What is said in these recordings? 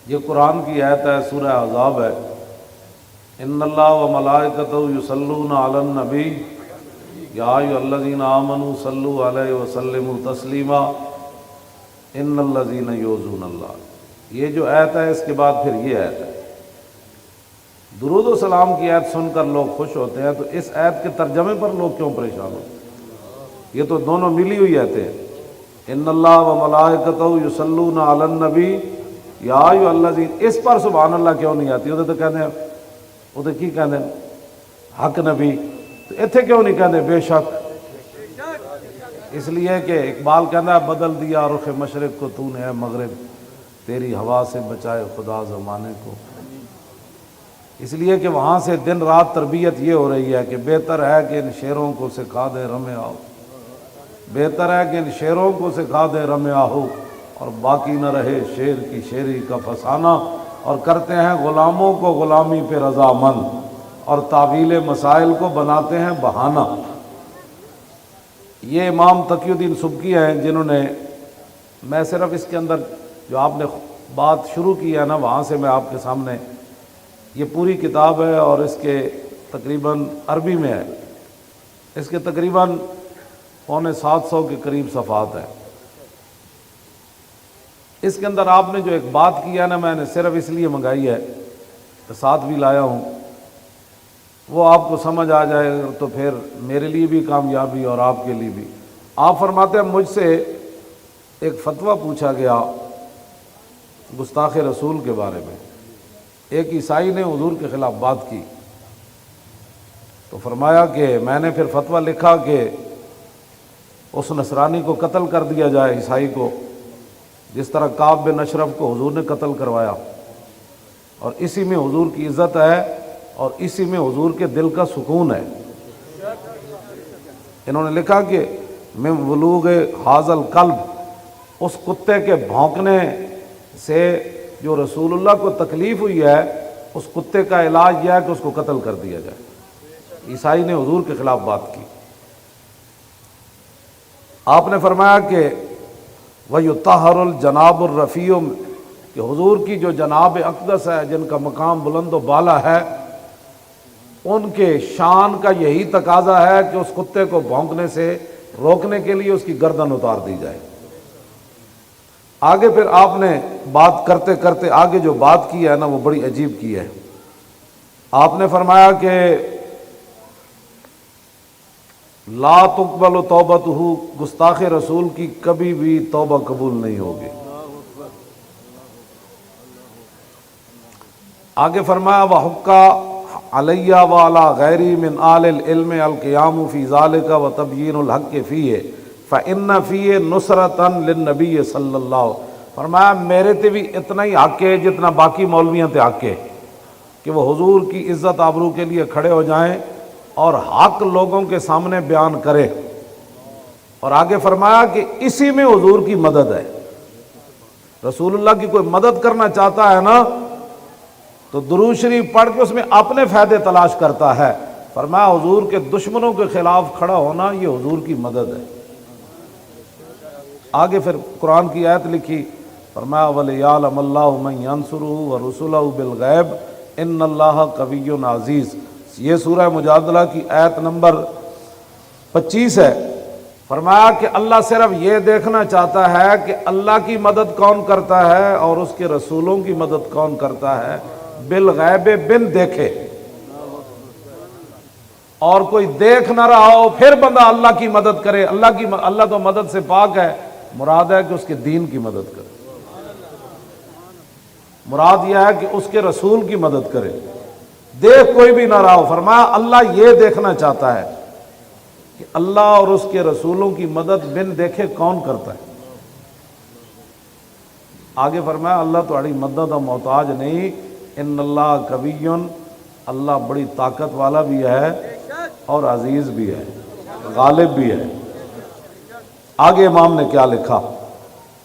یہ قرآن کی آیت ہے، سورہ احزاب ہے۔ ان اللہ و ملائکتہ یصلون علی النبی یا ایھا الذین آمنوا صلوا علیہ وسلموا تسلیما ان الذین یؤذون اللہ۔ یہ جو آیت ہے اس کے بعد پھر یہ آیت ہے۔ درود و سلام کی آیت سن کر لوگ خوش ہوتے ہیں، تو اس آیت کے ترجمے پر لوگ کیوں پریشان ہوتے ہیں؟ یہ تو دونوں ملی ہوئی آیتیں ہیں۔ ان اللہ و ملائکتہ یصلون علی النبی یا ایھا الذین، اس پر سبحان اللہ کیوں نہیں آتی؟ وہ تو کہتے ہیں، وہ تو کی کہتے ہیں حق نبی، تو اتنے کیوں نہیں کہتے بے شک؟ اس لیے کہ اقبال کہنا ہے بدل دیا رخ مشرق کو تو نے اے مغرب، تیری ہوا سے بچائے خدا زمانے کو۔ اس لیے کہ وہاں سے دن رات تربیت یہ ہو رہی ہے کہ بہتر ہے کہ ان شیروں کو سکھا دے رمے آؤ، بہتر ہے کہ ان شیروں کو سکھا دے رمے آہو، اور باقی نہ رہے شیر کی شیری کا فسانہ، اور کرتے ہیں غلاموں کو غلامی پہ رضامند، اور تعویل مسائل کو بناتے ہیں بہانہ۔ یہ امام تقی الدین سبکی ہیں جنہوں نے، میں صرف اس کے اندر جو آپ نے بات شروع کی ہے نا وہاں سے میں آپ کے سامنے، یہ پوری کتاب ہے اور اس کے تقریباً عربی میں ہے، اس کے تقریباً 750 کے قریب صفحات ہیں۔ اس کے اندر آپ نے جو ایک بات کی ہے نا، میں نے صرف اس لیے منگائی ہے کہ ساتھ بھی لایا ہوں، وہ آپ کو سمجھ آ جائے تو پھر میرے لیے بھی کامیابی اور آپ کے لیے بھی۔ آپ فرماتے ہیں مجھ سے ایک فتویٰ پوچھا گیا گستاخ رسول کے بارے میں، ایک عیسائی نے حضور کے خلاف بات کی، تو فرمایا کہ میں نے پھر فتویٰ لکھا کہ اس نصرانی کو قتل کر دیا جائے، عیسائی کو، جس طرح کعب بن اشرف کو حضور نے قتل کروایا، اور اسی میں حضور کی عزت ہے اور اسی میں حضور کے دل کا سکون ہے۔ انہوں نے لکھا کہ من ولوغ ھذا الکلب، اس کتے کے بھونکنے سے جو رسول اللہ کو تکلیف ہوئی ہے، اس کتے کا علاج یہ ہے کہ اس کو قتل کر دیا جائے۔ عیسائی نے حضور کے خلاف بات کی۔ آپ نے فرمایا کہ وَيُطَہَّرُ الْجَنَابُ الرَّفِيعُ، کہ حضور کی جو جناب اقدس ہے، جن کا مقام بلند و بالا ہے، ان کے شان کا یہی تقاضا ہے کہ اس کتے کو بھونکنے سے روکنے کے لیے اس کی گردن اتار دی جائے۔ آگے پھر آپ نے بات کرتے کرتے آگے جو بات کی ہے نا وہ بڑی عجیب کی ہے۔ آپ نے فرمایا کہ لا تقبل توبتہ، گستاخ رسول کی کبھی بھی توبہ قبول نہیں ہوگی۔ آگے فرمایا وَحُقَّ علیہ وعلی غیری من آل العلم القیام فی ذالک وتبیین الحق فیہ فإن فیہ نصرۃ للنبی صلی اللہ علیہ وسلم۔ فرمایا میرے تے بھی اتنا ہی حق ہے جتنا باقی مولویوں تے حق ہے کہ وہ حضور کی عزت آبرو کے لیے کھڑے ہو جائیں اور حق لوگوں کے سامنے بیان کرے۔ اور آگے فرمایا کہ اسی میں حضور کی مدد ہے۔ رسول اللہ کی کوئی مدد کرنا چاہتا ہے نا تو درود شریف پڑھ کے اس میں اپنے فائدے تلاش کرتا ہے۔ فرمایا حضور کے دشمنوں کے خلاف کھڑا ہونا یہ حضور کی مدد ہے۔ آگے پھر قرآن کی آیت لکھی، فرمایا وَلِيَعْلَمَ اللَّهُ مَن يَنصُرُهُ وَرُسُلَهُ بِالْغَیبِ إِنَّ اللَّهَ قَوِیٌّ عَزِیزٌ۔ یہ سورہ مجادلہ کی آیت نمبر 25 ہے۔ فرمایا کہ اللہ صرف یہ دیکھنا چاہتا ہے کہ اللہ کی مدد کون کرتا ہے اور اس کے رسولوں کی مدد کون کرتا ہے، بالغیب، بن دیکھے۔ اور کوئی دیکھ نہ رہا ہو پھر بندہ اللہ کی مدد کرے، اللہ تو مدد سے پاک ہے، مراد ہے کہ اس کے دین کی مدد کرے، مراد یہ ہے کہ اس کے رسول کی مدد کرے، دیکھ کوئی بھی نہ رہا ہو۔ فرمایا اللہ یہ دیکھنا چاہتا ہے کہ اللہ اور اس کے رسولوں کی مدد بن دیکھے کون کرتا ہے۔ آگے فرمایا اللہ تمہاری مدد کا محتاج نہیں، ان اللہ قوی، اللہ بڑی طاقت والا بھی ہے اور عزیز بھی ہے، غالب بھی ہے۔ آگے امام نے کیا لکھا،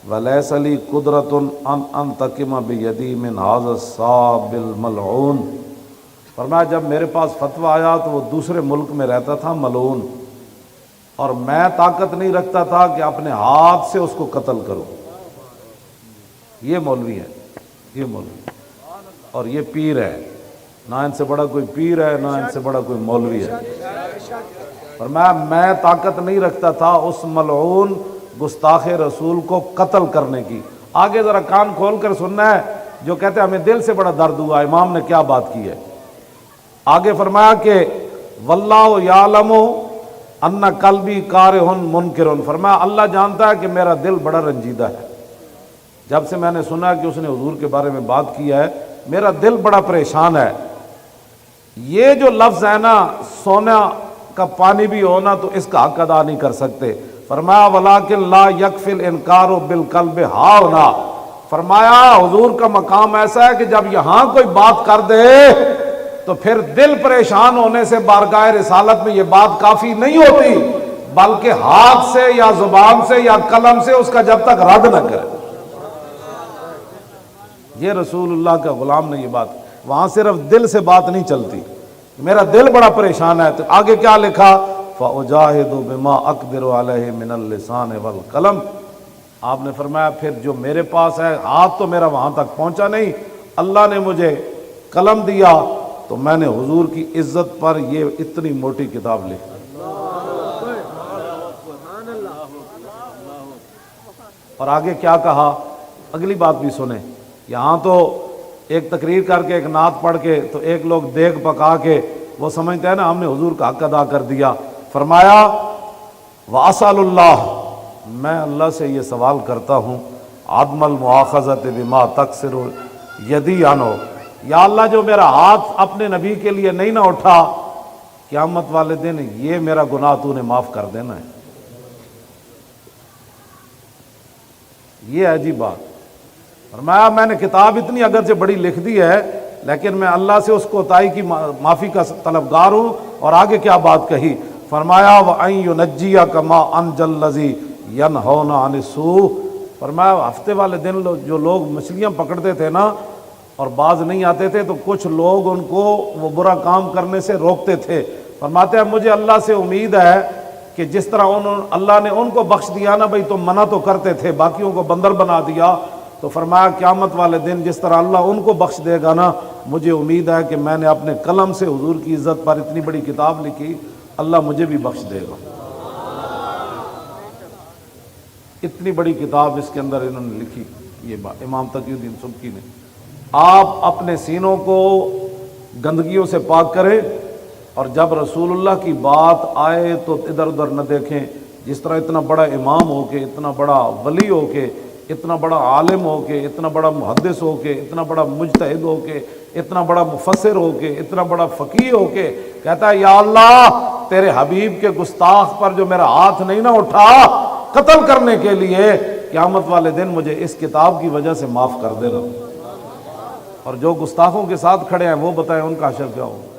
وَلَيْسَ لِي قُدْرَةٌ أَنْ أَنْتَقِمَ بِيَدِي مِنْ هَذَا الصَّابِّ الْمَلْعُونِ۔ فرمایا جب میرے پاس فتویٰ آیا تو وہ دوسرے ملک میں رہتا تھا ملعون، اور میں طاقت نہیں رکھتا تھا کہ اپنے ہاتھ سے اس کو قتل کروں۔ یہ مولوی ہے، یہ مولوی اور یہ پیر ہے، نہ ان سے بڑا کوئی پیر ہے نہ ان سے بڑا کوئی مولوی ہے۔ اور میں طاقت نہیں رکھتا تھا اس ملعون گستاخ رسول کو قتل کرنے کی۔ آگے ذرا کان کھول کر سننا ہے، جو کہتے ہیں ہمیں دل سے بڑا درد ہوا امام نے کیا بات کی ہے۔ آگے فرمایا کہ واللہ یعلم ان قلبی کارہ منکر، فرمایا اللہ جانتا ہے کہ میرا دل بڑا رنجیدہ ہے۔ جب سے میں نے سنا کہ اس نے حضور کے بارے میں بات کی ہے میرا دل بڑا پریشان ہے۔ یہ جو لفظ ہے نا، سونا کا پانی بھی ہونا تو اس کا حق ادا نہیں کر سکتے۔ فرمایا ولیکن لا یکفی الانکار بالقلب ہاؤنا، فرمایا حضور کا مقام ایسا ہے کہ جب یہاں کوئی بات کر دے تو پھر دل پریشان ہونے سے بارگاہ رسالت میں یہ بات کافی نہیں ہوتی، بلکہ ہاتھ سے یا زبان سے یا قلم سے اس کا جب تک رد نہ کرے۔ یہ رسول اللہ کا غلام نے یہ بات، وہاں صرف دل سے بات نہیں چلتی، میرا دل بڑا پریشان ہے۔ تو آگے کیا لکھا؟ فَأُجَاهِدُ بِمَا أَقْدِرُ عَلَيْهِ مِنَ اللِّسَانِ وَالْقَلَمِ، آپ نے فرمایا پھر جو میرے پاس ہے، ہاتھ تو میرا وہاں تک پہنچا نہیں، اللہ نے مجھے قلم دیا تو میں نے حضور کی عزت پر یہ اتنی موٹی کتاب لکھی۔ اور آگے کیا کہا، اگلی بات بھی سنیں۔ یہاں تو ایک تقریر کر کے ایک نعت پڑھ کے تو ایک لوگ دیگ پکا کے وہ سمجھتے ہیں نا ہم نے حضور کا حق ادا کر دیا۔ فرمایا وَأَسْأَلُ اللَّهَ، میں اللہ سے یہ سوال کرتا ہوں، عدم المؤاخذۃ بما تقصر یدی عنہ، یا اللہ جو میرا ہاتھ اپنے نبی کے لیے نہیں نہ اٹھا، قیامت والے دن یہ میرا گناہ تو نے معاف کر دینا ہے۔ یہ ہے جی بات۔ فرمایا میں نے کتاب اتنی اگرچہ بڑی لکھ دی ہے لیکن میں اللہ سے اس کوتاہی کی معافی کا طلبگار ہوں۔ اور آگے کیا بات کہی، فرمایا وَأَن يُنَجِّيَكَ مَا أَنجَى الَّذِي يَنْهَوْنَ عَنِ السُّوءِ، فرمایا ہفتے والے دن جو لوگ مچھلیاں پکڑتے تھے نا اور باز نہیں آتے تھے تو کچھ لوگ ان کو وہ برا کام کرنے سے روکتے تھے۔ فرماتے ہیں مجھے اللہ سے امید ہے کہ جس طرح اللہ نے ان کو بخش دیا نا، بھئی تم منع تو کرتے تھے باقیوں کو بندر بنا دیا، تو فرمایا قیامت والے دن جس طرح اللہ ان کو بخش دے گا نا، مجھے امید ہے کہ میں نے اپنے قلم سے حضور کی عزت پر اتنی بڑی کتاب لکھی، اللہ مجھے بھی بخش دے گا۔ اتنی بڑی کتاب اس کے اندر انہوں نے لکھی، یہ بات امام تقی الدین سبکی نے۔ آپ اپنے سینوں کو گندگیوں سے پاک کریں اور جب رسول اللہ کی بات آئے تو ادھر ادھر نہ دیکھیں۔ جس طرح اتنا بڑا امام ہو کے، اتنا بڑا ولی ہو کے، اتنا بڑا عالم ہو کے، اتنا بڑا محدث ہو کے، اتنا بڑا مجتہد ہو کے، اتنا بڑا مفسر ہو کے، اتنا بڑا فقیہ ہو کے کہتا ہے یا اللہ تیرے حبیب کے گستاخ پر جو میرا ہاتھ نہیں نہ اٹھا قتل کرنے کے لیے، قیامت والے دن مجھے اس کتاب کی وجہ سے معاف کر دے رہا۔ اور جو گستاخوں کے ساتھ کھڑے ہیں وہ بتائیں ان کا حشر کیا ہوگا۔